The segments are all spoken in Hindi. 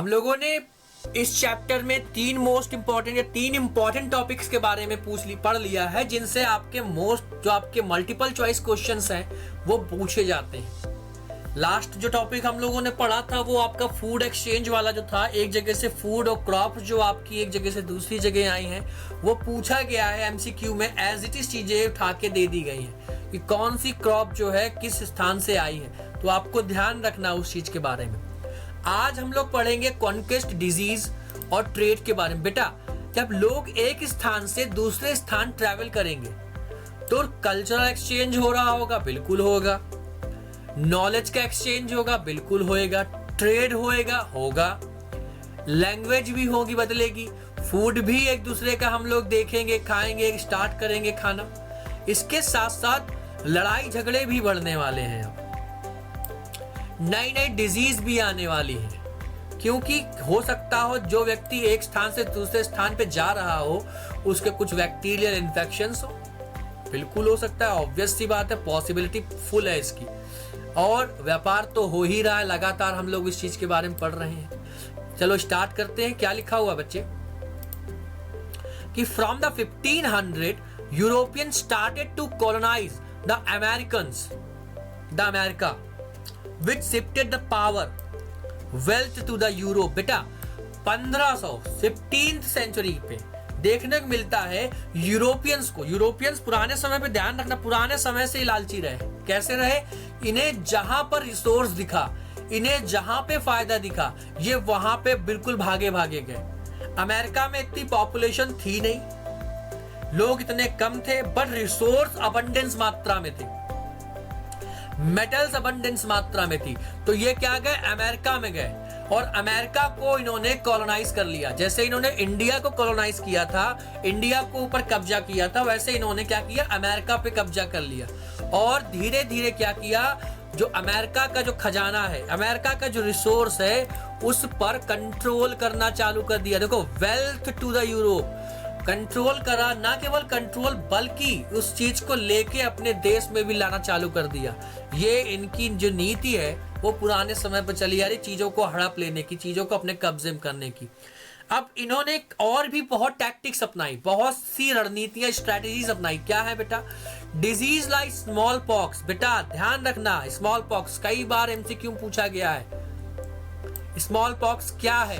हम लोगों ने इस चैप्टर में तीन इंपॉर्टेंट टॉपिक्स के बारे में पढ़ लिया है, जिनसे आपके जो आपके मल्टीपल चॉइस क्वेश्चंस हैं वो पूछे जाते हैं। लास्ट जो टॉपिक हम लोगों ने पढ़ा था वो आपका फूड एक्सचेंज वाला जो था, एक जगह से फूड और क्रॉप जो आपकी एक जगह से दूसरी जगह आई हैं वो पूछा गया है एमसीक्यू में। एज इट इज चीजें उठा के दे दी गई हैं कि कौन सी क्रॉप जो है किस स्थान से आई है, तो आपको ध्यान रखना उस चीज के बारे में। आज हम लोग पढ़ेंगे कॉन्क्वेस्ट, डिजीज और ट्रेड के बारे में। बेटा, जब लोग एक स्थान से दूसरे स्थान ट्रैवल करेंगे तो कल्चरल एक्सचेंज हो रहा होगा, बिल्कुल होगा। नॉलेज का एक्सचेंज होगा, बिल्कुल होएगा। ट्रेड होगा। लैंग्वेज भी होगी, बदलेगी। फूड भी एक दूसरे का हम लोग देखेंगे, खाएंगे, स्टार्ट करेंगे खाना। इसके साथ साथ लड़ाई झगड़े भी बढ़ने वाले हैं। नई नई डिजीज भी आने वाली है, क्योंकि हो सकता हो जो व्यक्ति एक स्थान से दूसरे स्थान पे जा रहा हो उसके कुछ बैक्टीरियल इन्फेक्शंस हो, बिल्कुल हो सकता है। ऑब्वियस सी बात है, पॉसिबिलिटी फुल है इसकी। और व्यापार तो हो ही रहा है, लगातार हम लोग इस चीज के बारे में पढ़ रहे हैं। चलो स्टार्ट करते हैं। क्या लिखा हुआ बच्चे कि from the 1500 European started to colonize the America which shifted the power wealth to the Europe। बेटा 1515th सेंचुरी पे देखने को मिलता है यूरोपियंस पुराने समय पे, ध्यान रखना, पुराने समय से ही लालची रहे। कैसे रहे? इन्हें जहां पर रिसोर्स दिखा, इन्हें जहां पे फायदा दिखा, ये वहां पे बिल्कुल भागे गए। अमेरिका में इतनी पॉपुलेशन थी नहीं, लोग इतने कम थे, बट रिसोर्स अबंडेंस मात्रा में थे, मेटल्स अबंडेंस मात्रा में थी। तो ये क्या गए? अमेरिका में गए और अमेरिका को इन्होंने कॉलोनाइज कर लिया। जैसे इन्होंने इंडिया को कॉलोनाइज किया था, इंडिया को ऊपर कब्जा किया था, वैसे इन्होंने क्या किया? अमेरिका पे कब्जा कर लिया। और धीरे धीरे क्या किया, जो अमेरिका का जो खजाना है, अमेरिका का जो रिसोर्स है, उस पर कंट्रोल करना चालू कर दिया। देखो, wealth to the Europe, control करा। ना केवल कंट्रोल बल्कि उस चीज को लेके अपने देश में भी लाना चालू कर दिया। ये इनकी जो नीति है वो पुराने समय पर चली आ रही, चीजों को हड़प लेने की, चीजों को अपने कब्जे में करने की। अब इन्होंने और भी बहुत टैक्टिक्स अपनाई, बहुत सी रणनीतियां, स्ट्रेटेजीज अपनाई। क्या है बेटा? Disease like small pox. बेटा ध्यान रखना, स्मॉल पॉक्स कई बार एमसीक्यू पूछा गया है। स्मॉल पॉक्स क्या है,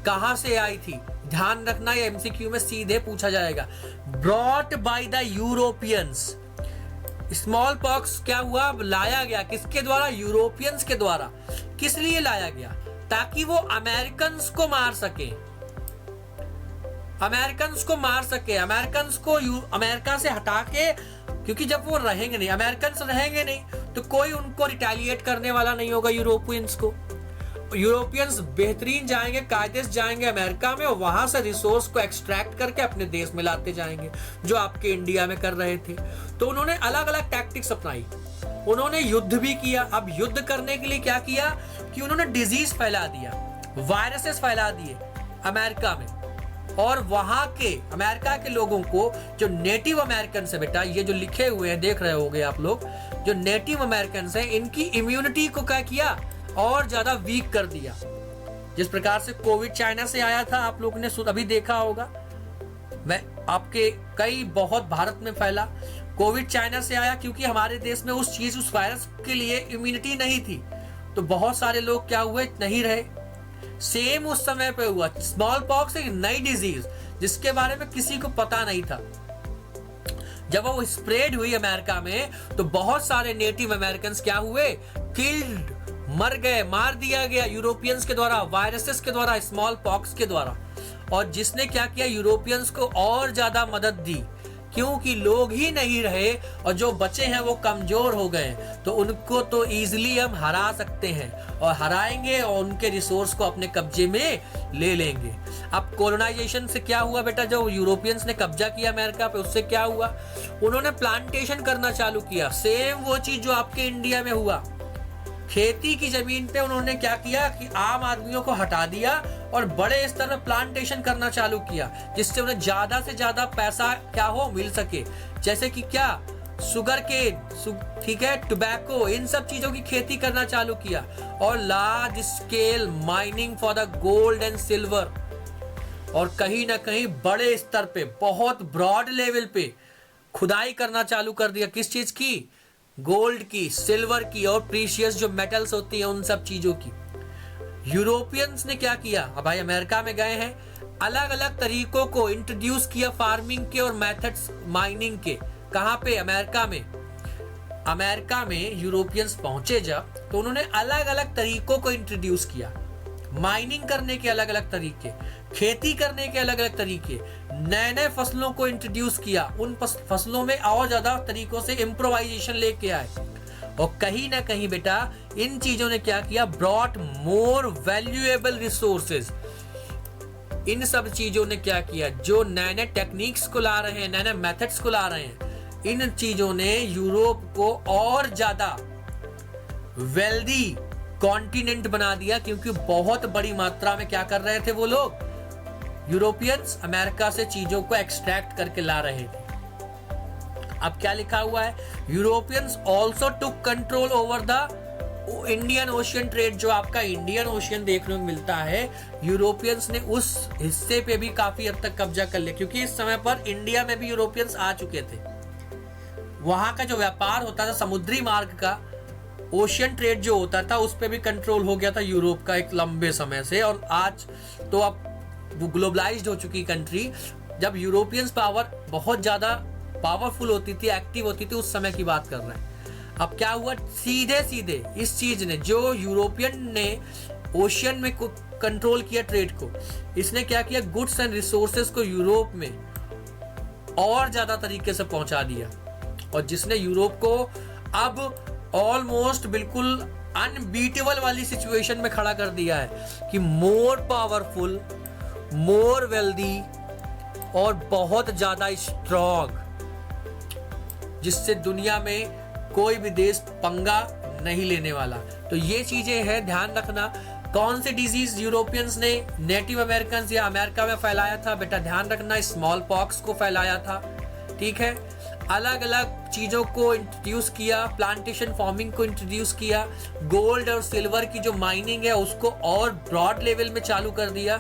कहां से आई थी? ध्यान रखना, ये एमसीक्यू में सीधे पूछा जाएगा। Brought by the Europeans. Small pox क्या हुआ? लाया गया किसके द्वारा? यूरोपियंस के द्वारा। किस लिए लाया गया? ताकि वो अमेरिकन्स को मार सके, अमेरिकन्स को अमेरिका से हटा के, क्योंकि जब वो रहेंगे नहीं, अमेरिकन्स रहेंगे नहीं, तो कोई उनको रिटेलिएट करने वाला नहीं होगा यूरोपियंस को। यूरोपियंस बेहतरीन जाएंगे, कायदे से जाएंगे अमेरिका में और वहां से रिसोर्स को एक्सट्रैक्ट करके अपने देश में लाते जाएंगे, जो आपके इंडिया में कर रहे थे। तो उन्होंने अलग अलग टैक्टिक्स अपनाई, उन्होंने युद्ध भी किया। अब युद्ध करने के लिए क्या किया कि उन्होंने डिजीज फैला दिया, वायरसेस फैला दिए अमेरिका में। और वहां के अमेरिका के लोगों को, जो नेटिव अमेरिकन है, बेटा ये जो लिखे हुए हैं देख रहे होंगे आप लोग, जो नेटिव अमेरिकन हैं, इनकी इम्यूनिटी को क्या किया? और ज्यादा वीक कर दिया। जिस प्रकार से कोविड चाइना से आया था, आप लोगों ने अभी देखा होगा, मैं आपके बहुत भारत में फैला। कोविड चाइना से आया क्योंकि हमारे देश में उस वायरस के लिए इम्यूनिटी नहीं थी, तो बहुत सारे लोग क्या हुए? नहीं रहे। सेम उस समय पे हुआ। स्मॉल पॉक्स एक नई डिजीज जिसके बारे में किसी को पता नहीं था। जब वो स्प्रेड हुई अमेरिका में, तो बहुत सारे नेटिव अमेरिकन्स क्या हुए? किल्ड, मर गए, मार दिया गया यूरोपियंस के द्वारा, वायरसेस के द्वारा, स्मॉल पॉक्स के द्वारा। और जिसने क्या किया? यूरोपियंस को और ज्यादा मदद दी, क्योंकि लोग ही नहीं रहे और जो बचे हैं वो कमजोर हो गए। तो उनको तो इजीली हम हरा सकते हैं और हराएंगे और उनके रिसोर्स को अपने कब्जे में ले लेंगे। अब कोलोनाइजेशन से क्या हुआ बेटा? जो यूरोपियंस ने कब्जा किया अमेरिका पे, उससे क्या हुआ? उन्होंने प्लांटेशन करना चालू किया। सेम वो चीज जो आपके इंडिया में हुआ। खेती की जमीन पे उन्होंने क्या किया कि आम आदमियों को हटा दिया और बड़े स्तर में प्लांटेशन करना चालू किया, जिससे उन्हें ज्यादा से ज्यादा पैसा क्या हो मिल सके। जैसे कि क्या? शुगर केन, ठीक है, टोबैको, इन सब चीजों की खेती करना चालू किया और large scale mining for the gold and silver, और कहीं ना कहीं बड़े स्तर पे बहुत ब्रॉड लेवल पे खुदाई करना चालू कर दिया। किस चीज की? गोल्ड की, सिल्वर की और प्रीशियस जो मेटल्स होती है उन सब चीजों की। यूरोपियंस ने क्या किया? अब भाई अमेरिका में गए हैं, अलग अलग तरीकों को इंट्रोड्यूस किया फार्मिंग के और मेथड्स माइनिंग के। कहां पे? अमेरिका में। अमेरिका में यूरोपियंस पहुंचे जब, तो उन्होंने अलग अलग तरीकों को इंट्रोड्यूस किया, माइनिंग करने के अलग अलग तरीके, खेती करने के अलग अलग तरीके, नए नए फसलों को इंट्रोड्यूस किया, उन फसलों में और ज्यादा तरीकों से इम्प्रोवाइजेशन लेके आए, और कहीं ना कहीं बेटा इन चीजों ने क्या किया? Brought more valuable resources. इन सब चीजों ने क्या किया? जो नए नए टेक्निक्स को ला रहे हैं, नए नए मेथड्स को ला रहे हैं, इन चीजों ने यूरोप को और ज्यादा वेल्दी कॉन्टिनेंट बना दिया, क्योंकि बहुत बड़ी मात्रा में क्या कर रहे थे वो लोग? यूरोपियंस अमेरिका से चीजों को एक्सट्रैक्ट करके ला रहे थे। अब क्या लिखा हुआ है? Europeans also took control over the Indian ocean trade. जो आपका इंडियन ओशियन देखने को मिलता है, यूरोपियंस ने उस हिस्से पे भी काफी हद तक कब्जा कर लिया, क्योंकि इस समय पर इंडिया में भी यूरोपियंस आ चुके थे। वहां का जो व्यापार होता था समुद्री मार्ग का, ओशियन ट्रेड जो होता था, उस पे भी कंट्रोल हो गया था यूरोप का एक लंबे समय से। और आज तो अब वो ग्लोबलाइज्ड हो चुकी कंट्री। जब यूरोपियंस पावर बहुत ज्यादा पावरफुल होती थी, एक्टिव होती थी, उस समय की बात कर रहे हैं। अब क्या हुआ? सीधे सीधे इस चीज ने, जो यूरोपियन ने ओशियन में कंट्रोल किया ट्रेड को, इसने क्या किया? गुड्स एंड रिसोर्सेज को यूरोप में और ज्यादा तरीके से पहुंचा दिया, और जिसने यूरोप को अब ऑलमोस्ट बिल्कुल अनबीटेबल वाली सिचुएशन में खड़ा कर दिया है कि मोर पावरफुल, मोर वेल्दी और बहुत ज्यादा स्ट्रॉन्ग, जिससे दुनिया में कोई भी देश पंगा नहीं लेने वाला। तो ये चीजें हैं, ध्यान रखना। कौन से डिजीज यूरोपियंस ने नेटिव अमेरिकन या अमेरिका में फैलाया था? बेटा ध्यान रखना, स्मॉल पॉक्स को फैलाया था, ठीक है। अलग अलग चीजों को इंट्रोड्यूस किया, प्लांटेशन फार्मिंग को इंट्रोड्यूस किया, गोल्ड और सिल्वर की जो माइनिंग है उसको और ब्रॉड लेवल में चालू कर दिया।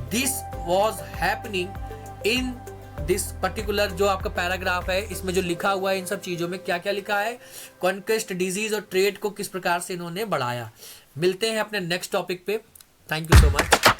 This was happening in this particular जो आपका पैराग्राफ है, इसमें जो लिखा हुआ है, इन सब चीजों में क्या क्या लिखा है, कॉन्क्वेस्ट, डिजीज और ट्रेड को किस प्रकार से इन्होंने बढ़ाया। मिलते हैं अपने नेक्स्ट टॉपिक पे। Thank you so much.